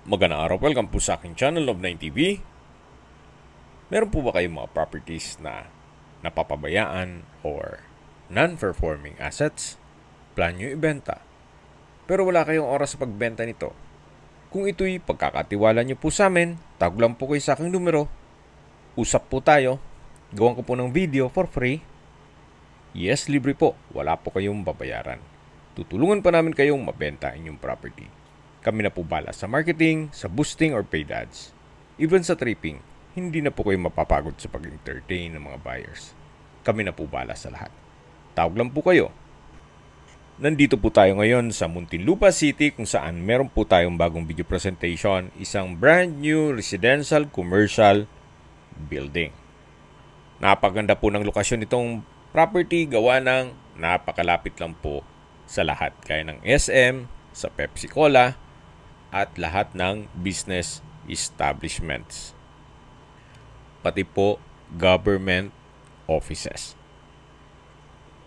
Magandang araw, welcome po sa aking channel of 9TV. Meron po ba kayong mga properties na napapabayaan or non-performing assets? Plan nyo ibenta, pero wala kayong oras sa pagbenta nito. Kung ito'y pagkakatiwala nyo po sa amin, tag lang po kayo sa aking numero. Usap po tayo, gawan ko po ng video for free. Yes, libre po, wala po kayong babayaran. Tutulungan pa namin kayong mabenta inyong property. Kami na po bala sa marketing, sa boosting or paid ads. Even sa tripping, hindi na po kayo mapapagod sa pag-entertain ng mga buyers. Kami na po bala sa lahat. Tawag lang po kayo. Nandito po tayo ngayon sa Muntinlupa City kung saan meron po tayong bagong video presentation, isang brand new residential commercial building. Napaganda po ng lokasyon nitong property, gawa ng napakalapit lang po sa lahat. Kaya ng SM, sa Pepsi Cola, at lahat ng business establishments. Pati po government offices.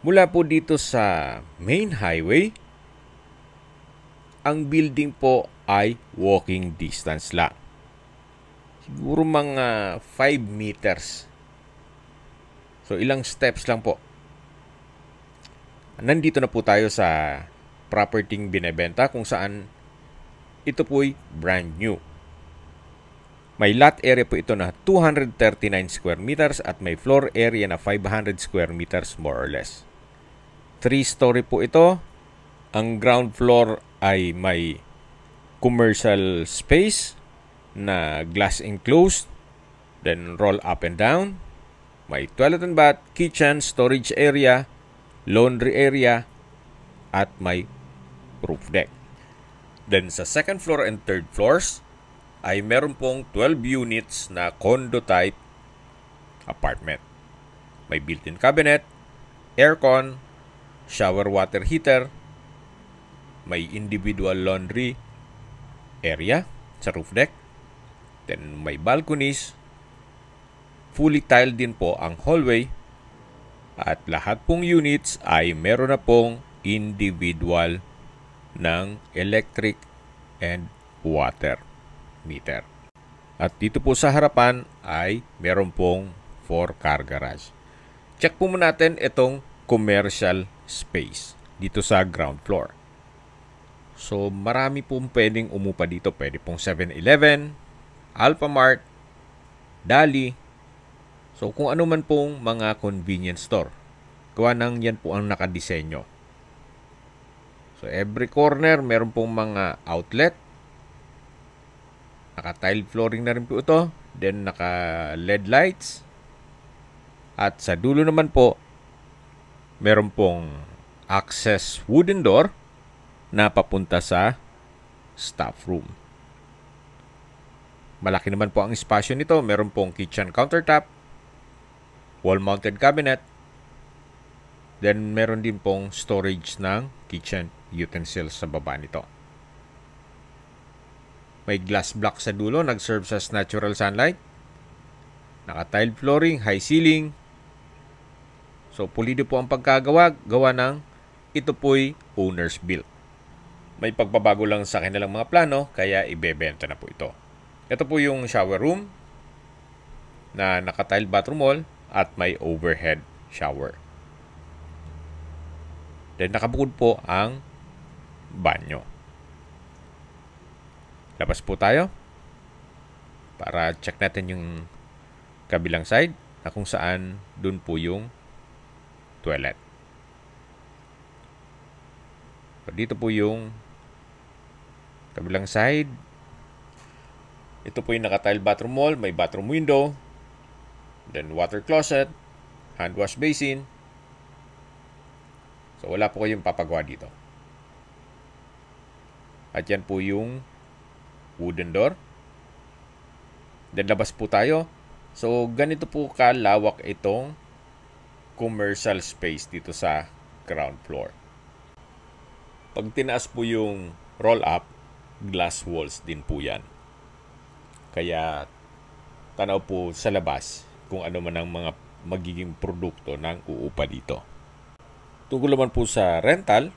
Mula po dito sa main highway, ang building po ay walking distance lang. Siguro mga 5 meters. So ilang steps lang po. Nandito na po tayo sa property binebenta kung saan ito po'y brand new. May lot area po ito na 239 square meters at may floor area na 500 square meters more or less. 3-story po ito. Ang ground floor ay may commercial space na glass enclosed, then roll up and down. May toilet and bath, kitchen, storage area, laundry area, at may roof deck. Then sa second floor and third floors ay meron pong 12 units na condo type apartment. May built-in cabinet, aircon, shower water heater, may individual laundry area sa roof deck, then may balconies, fully tiled din po ang hallway, at lahat pong units ay meron na pong individual ng electric and water meter. At dito po sa harapan ay meron pong 4-car garage. Check po muna natin itong commercial space dito sa ground floor. So marami pong pwedeng umupa dito. Pwede pong 7-Eleven, Alphamart, Dali. So kung ano man pong mga convenience store. Gawa nang yan po ang nakadisenyo. So, every corner, meron pong mga outlet. Naka-tile flooring na rin po ito. Then, naka-LED lights. At sa dulo naman po, meron pong access wooden door na papunta sa staff room. Malaki naman po ang espasyo nito. Meron pong kitchen countertop, wall-mounted cabinet. Then, meron din pong storage ng kitchen utensils sa baba nito. May glass block sa dulo, nag-serve sa natural sunlight. Naka-tile flooring, high ceiling. So, pulido po ang pagkagawa, gawa ng ito po'y owner's built. May pagbabago lang sa kanilang mga plano, kaya ibebenta na po ito. Ito po yung shower room na naka-tile bathroom wall at may overhead shower. Then, nakabukod po ang banyo. Labas po tayo para check natin yung kabilang side na kung saan dun po yung toilet. So, dito po yung kabilang side. Ito po yung naka-tile bathroom wall, may bathroom window, then water closet, hand wash basin. So wala po kayong papagawa dito. At yan po yung wooden door. Then labas po tayo. So ganito po kalawak itong commercial space dito sa ground floor. Pag tinaas po yung roll up, glass walls din po yan. Kaya tanaw po sa labas kung ano man ang mga magiging produkto ng uupa dito. Tungkol naman po sa rental,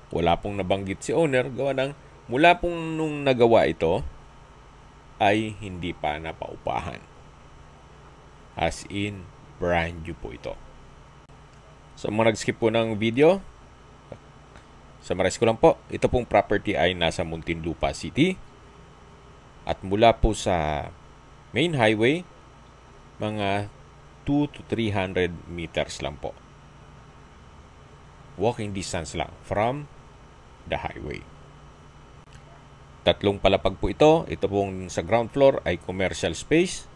wala pong nabanggit si owner, gawa ng mula pong nung nagawa ito, ay hindi pa napaupahan. As in, brand new po ito. So mga nag-skip po ng video, summarize ko lang po, ito pong property ay nasa Muntinlupa City. At mula po sa main highway, mga 2 to 300 meters lang po. Walking distance lang from the highway. 3 palapag po ito. Ito pong sa ground floor ay commercial space.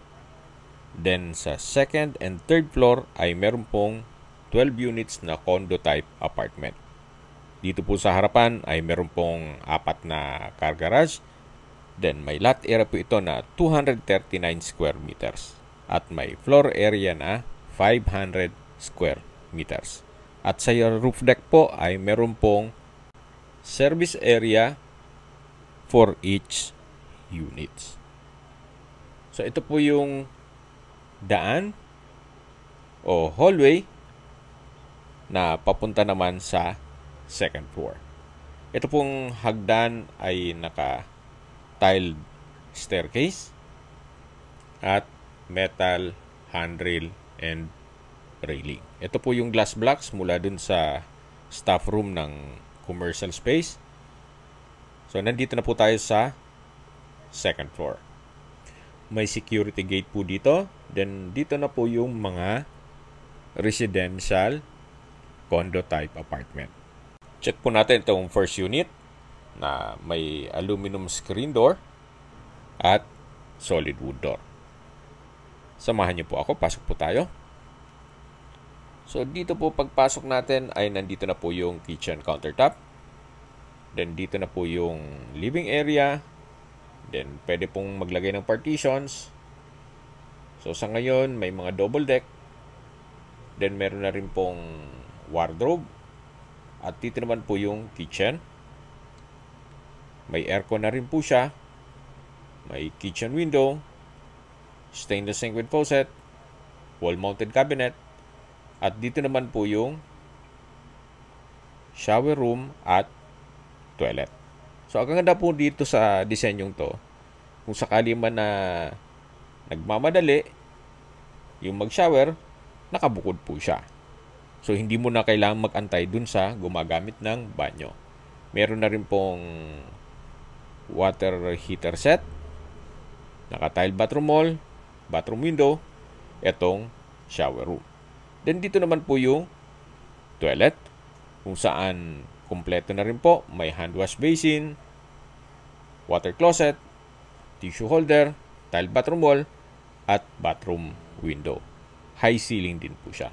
Then sa second and third floor ay meron pong 12 units na condo type apartment. Dito po sa harapan ay meron pong 4 na car garage. Then may lot area po ito na 239 square meters. At may floor area na 500 square meters. At sa roof deck po ay meron pong service area for each units. So ito po yung daan o hallway na papunta naman sa second floor. Ito pong hagdan ay naka-tiled staircase at metal handrail and railing. Ito po yung glass blocks mula dun sa staff room ng commercial space. So, nandito na po tayo sa second floor. May security gate po dito. Then, dito na po yung mga residential condo type apartment. Check po natin itong first unit na may aluminum screen door at solid wood door. Samahan niyo po ako. Pasok po tayo. So, dito po pagpasok natin ay nandito na po yung kitchen countertop. Then, dito na po yung living area. Then, pwede pong maglagay ng partitions. So, sa ngayon, may mga double deck. Then, meron na rin pong wardrobe. At dito naman po yung kitchen. May aircon na rin po siya. May kitchen window. Stainless sink with faucet. Wall-mounted cabinet. At dito naman po yung shower room at toilet. So, ang ganda po dito sa disenyong to, kung sakali man na nagmamadali, yung mag-shower, nakabukod po siya. So, hindi mo na kailangang mag-antay dun sa gumagamit ng banyo. Meron na rin pong water heater set, naka-tile bathroom wall, bathroom window, etong shower room. Then, dito naman po yung toilet, kung saan kumpleto na rin po. May hand wash basin, water closet, tissue holder, tile bathroom wall, at bathroom window. High ceiling din po siya.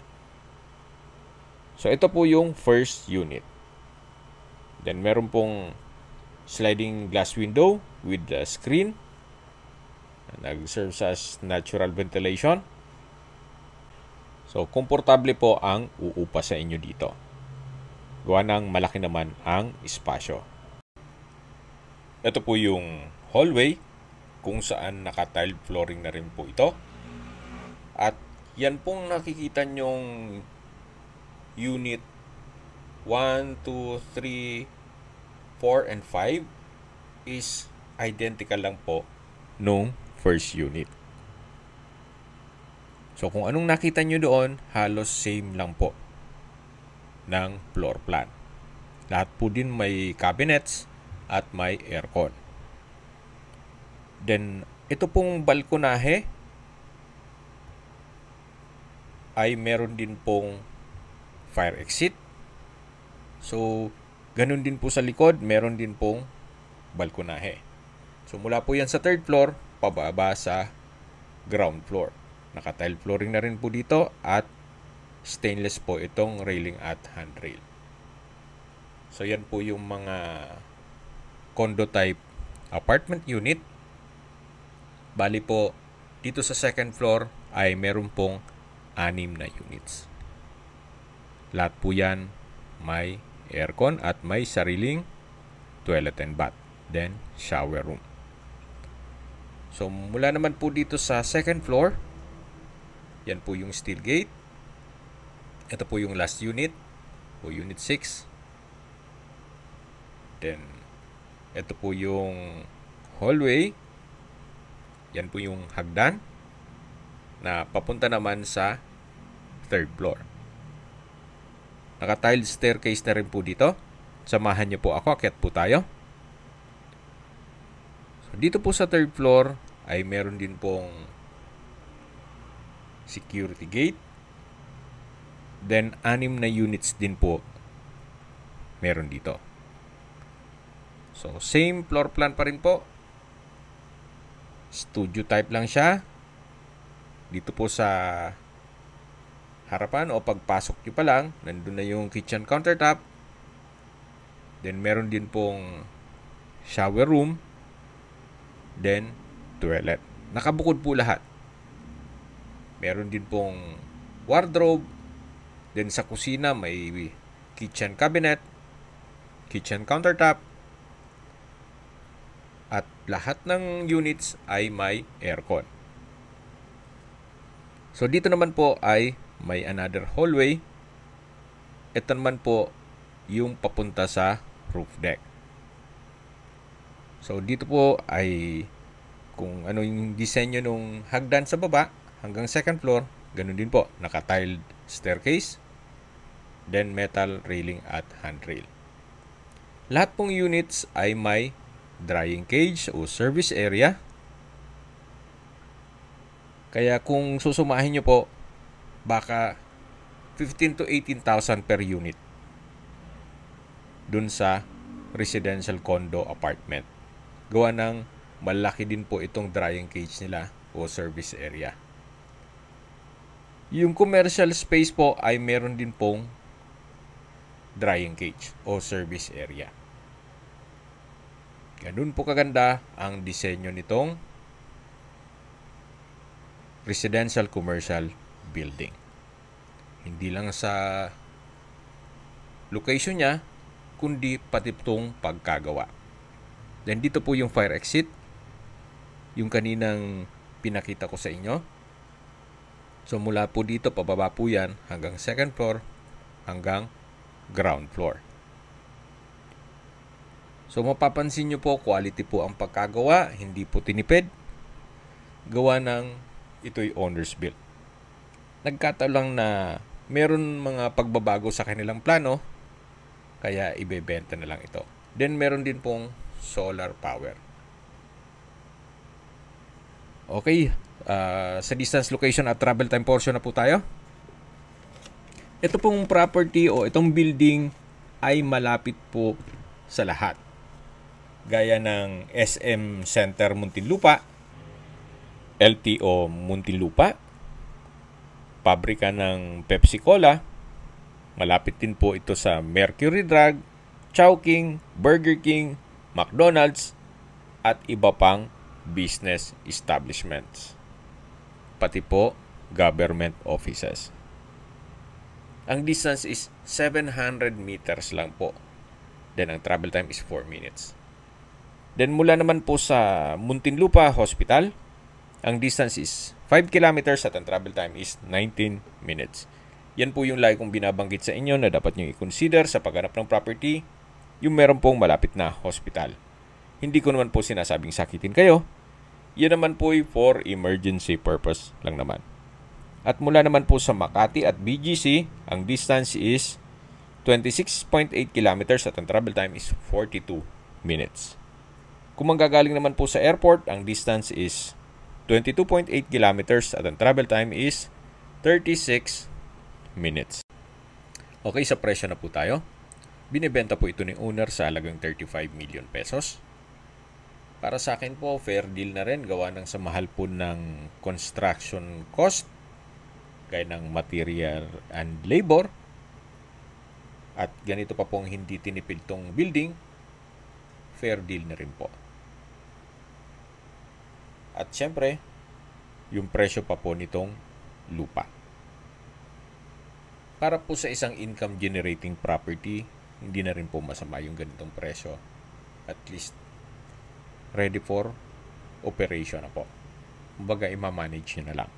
So, ito po yung first unit. Then, meron pong sliding glass window with the screen. Nag-serves as natural ventilation. So, komportable po ang uupa sa inyo dito. Gawa ng malaki naman ang espasyo. Ito po yung hallway kung saan naka-tile flooring na rin po ito. At yan pong nakikita nyong unit 1, 2, 3, 4, and 5 is identical lang po nung first unit. So kung anong nakita nyo doon, halos same lang po ng floor plan. Lahat po din may cabinets at may aircon. Then, ito pong balkonahe ay meron din pong fire exit. So, ganun din po sa likod, meron din pong balkonahe. So, mula po yan sa third floor, pababa sa ground floor. Naka-tile flooring na rin po dito at stainless po itong railing at handrail. So, yan po yung mga condo type apartment unit. Bali po, dito sa second floor ay meron pong 6 na units. Lahat po yan may aircon at may sariling toilet and bath. Then, shower room. So, mula naman po dito sa second floor, yan po yung steel gate. Ito po yung last unit o unit 6. Then, ito po yung hallway. Yan po yung hagdan na papunta naman sa third floor. Naka-tiled staircase na rin po dito. Samahan niyo po ako, akyat po tayo. So, dito po sa third floor ay meron din pong security gate. Then, 6 na units din po meron dito. So, same floor plan pa rin po. Studio type lang siya. Dito po sa harapan o pagpasok nyo pa lang, nandun na yung kitchen countertop. Then, meron din pong shower room. Then, toilet. Nakabukod po lahat. Meron din pong wardrobe. Then, sa kusina, may kitchen cabinet, kitchen countertop, at lahat ng units ay may aircon. So, dito naman po ay may another hallway. Ito naman po yung papunta sa roof deck. So, dito po ay kung ano yung disenyo ng hagdan sa baba hanggang second floor, ganun din po. Naka-tiled staircase, then metal railing at handrail. Lahat pong units ay may drying cage o service area. Kaya kung susumahin nyo po, baka 15,000 to 18,000 per unit dun sa residential condo apartment. Gawa ng malaki din po itong drying cage nila o service area. Yung commercial space po ay meron din pong drying cage o service area. Ganun po kaganda ang disenyo nitong residential commercial building. Hindi lang sa location niya, kundi pati itong pagkagawa. Then dito po yung fire exit, yung kaninang pinakita ko sa inyo. So mula po dito, pababa po yan hanggang second floor, hanggang ground floor. So mapapansin nyo po, quality po ang pagkagawa, hindi po tinipid. Gawa ng ito'y owner's built. Nagkataon lang na meron mga pagbabago sa kanilang plano, kaya ibebenta na lang ito. Then meron din pong solar power. Okay, sa distance, location at travel time portion na po tayo. Ito pong property o itong building ay malapit po sa lahat. Gaya ng SM Center Muntinlupa, LTO Muntinlupa, pabrika ng Pepsi Cola. Malapit din po ito sa Mercury Drug, Chowking, Burger King, McDonald's, at iba pang business establishments. Pati po government offices. Ang distance is 700 meters lang po. Then ang travel time is 4 minutes. Then mula naman po sa Muntinlupa Hospital, ang distance is 5 kilometers at ang travel time is 19 minutes. Yan po yung lagi kong binabanggit sa inyo na dapat nyo i-consider sa paghanap ng property, yung meron pong malapit na hospital. Hindi ko naman po sinasabing sakitin kayo. Yan naman po for emergency purpose lang naman. At mula naman po sa Makati at BGC, ang distance is 26.8 kilometers at ang travel time is 42 minutes. Kung manggagaling naman po sa airport, ang distance is 22.8 kilometers at ang travel time is 36 minutes. Okay, sa presyo na po tayo. Binibenta po ito ni owner sa halagang 35 million pesos. Para sa akin po, fair deal na rin gawa ng sa mahal po ng construction cost, gaya ng material and labor. At ganito pa pong hindi tinipid tong building, fair deal na rin po. At syempre, yung presyo pa po nitong lupa. Para po sa isang income generating property, hindi na rin po masama yung ganitong presyo. At least, ready for operation na po. Kumbaga, ima-manage nyo na lang.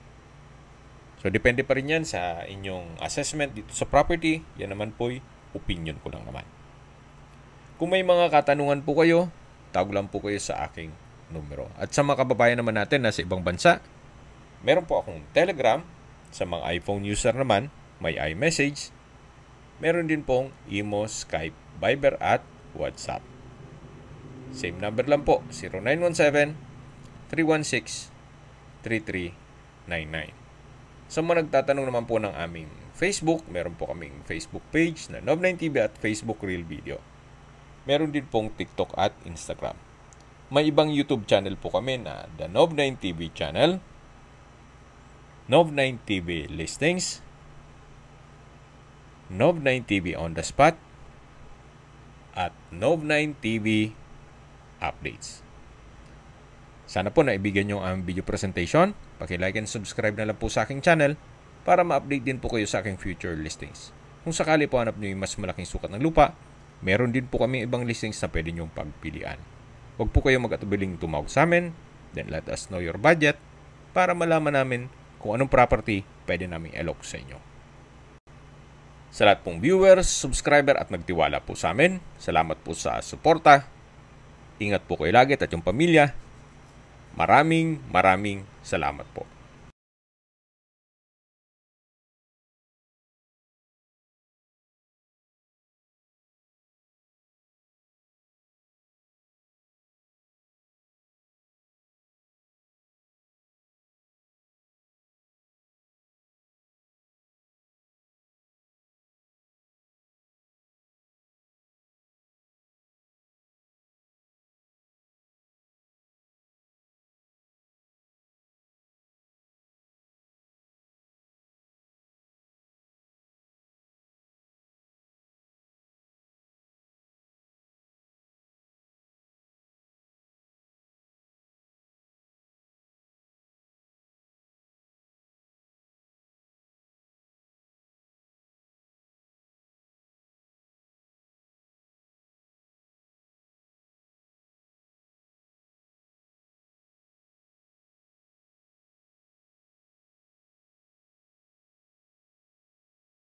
So, depende pa rin yan sa inyong assessment dito sa property. Yan naman po'y opinion ko lang naman. Kung may mga katanungan po kayo, tawag lang po kayo sa aking numero. At sa mga kababayan naman natin na sa ibang bansa, meron po akong Telegram. Sa mga iPhone user naman, may iMessage. Meron din pong Imo, Skype, Viber at WhatsApp. Same number lang po, 0917-316-3399. Sa mga nagtatanong naman po ng aming Facebook, meron po kaming Facebook page na Nov9TV at Facebook Real Video. Meron din pong TikTok at Instagram. May ibang YouTube channel po kami na The Nov9TV Channel, Nov9TV Listings, Nov9TV On The Spot, at Nov9TV Updates. Sana po naibigyan nyo ang video presentation. Paki-like and subscribe na lang po sa aking channel para ma-update din po kayo sa aking future listings. Kung sakali po hanap nyo yung mas malaking sukat ng lupa, meron din po kami ibang listings na pwede nyong pagpilian. Huwag po kayo mag-atubiling tumawag sa amin, then let us know your budget para malaman namin kung anong property pwede naming alok sa inyo. Sa lahat pong viewers, subscriber at nagtiwala po sa amin, salamat po sa suporta. Ingat po kayo lagi at yung pamilya. Maraming salamat po.